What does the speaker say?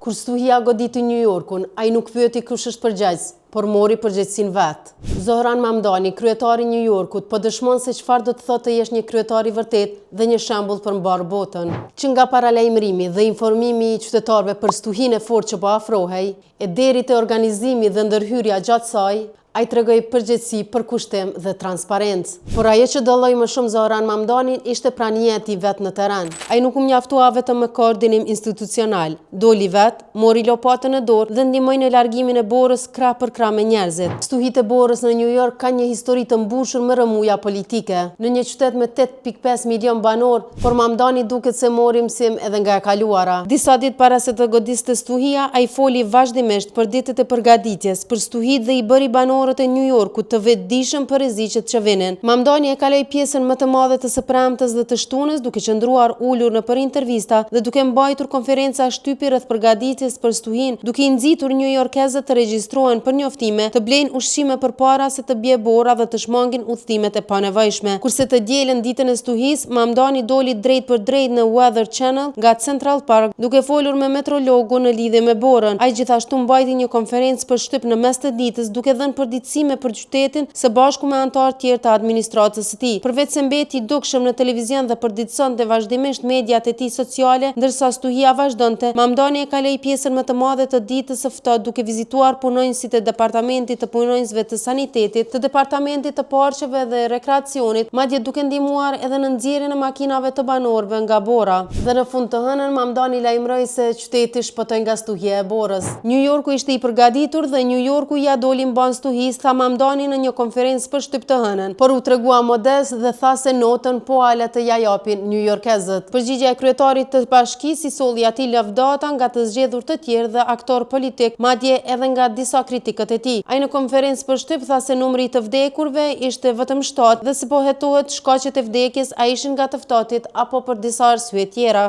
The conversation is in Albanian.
Kur stuhia goditi New Yorkun, ai nuk pyeti kush është përgjegjës, por mori përgjegjësinë vet. Zohran Mamdani, kryetari i New Yorkut, po dëshmon se çfarë do të thotë të jesh një kryetar i vërtet dhe një shembull për mbar botën. Që nga paralajmërimi dhe informimi i qytetarëve për stuhinë e fortë që po afrohej, e deri te organizimi dhe ndërhyrja gjatë saj, ai tregoi përgjegjësi për kushtim dhe transparencë. Por ajo që dalloi më shumë Zohran Mamdanin ishte pranjeti vet në terren. Ai nuk u mjaftua vetëm me koordinim institucional, doli vet, mori lopatën në dorë dhe ndihmoi në largimin e borës krah për krah me njerëzit. Stuhitë e borës në New York kanë një histori të mbushur me rëmuja politike. Në një qytet me 8.5 milion banor, por Mamdani duket se mori mësim edhe nga e kaluara. Disa ditë para se të godiste stuhia, ai foli vazhdimisht për ditët e përgatitjes për stuhitë dhe i bëri banor e New Yorkut të vetëdijshëm për rreziqet që vinin. Mamdani e kaloi pjesën më të madhe të së premtes dhe të shtunës, duke qëndruar ulur në për intervista dhe duke mbajtur konferenca shtypi rreth përgatitjes për stuhinë, duke i nxitur newyorkezët të regjistrohen për njoftime, të blejnë ushqime përpara se të bie bora dhe të shmangin udhëtimet e panevojshme. Kurse të dielën ditën e stuhisë, Mamdani doli drejt për drejt në Weather Channel nga Central Park, duke folur me meteorologun në lidhje me borën. Ai gjithashtu mbajti një konferencë për shtyp në mes të ditës, duke dhënë përditësime për qytetin së bashku me anëtarë tjerë të administratës së tij. Përveç se mbeti i dukshëm në televizion dhe përditësonte vazhdimisht mediat e tij sociale, ndërsa stuhia vazhdonte, Mamdani e kaloi pjesën më të madhe të ditës së ftohtë duke vizituar punonjësit e departamentit të punonjësve të sanitetit, të departamentit të parqeve dhe rekreacionit, madje duke ndihmuar edhe në nxjerrjen e makinave të banorëve nga bora. Dhe në fund të hënën Mamdani lajmëroi se qyteti shpëtoi nga stuhia e borës. New Yorku ishte i përgatitur dhe New Yorku ja doli mban stuhi, tha Mamdani në një konferencë për shtyp të hënën, por u tregua modest dhe tha se notën po ala të ja japin newyorkezët. Përgjigjja e kryetarit të bashkisë i solli atij lavdata nga të zgjedhur të tjerë dhe aktor politik, madje edhe nga disa kritikët e tij. Ai në konferencë për shtyp tha se numri i të vdekurve ishte vetëm 7 dhe se po hetohet shkaqet e vdekjes a ishin nga të ftohtit apo për disa arsye tjera.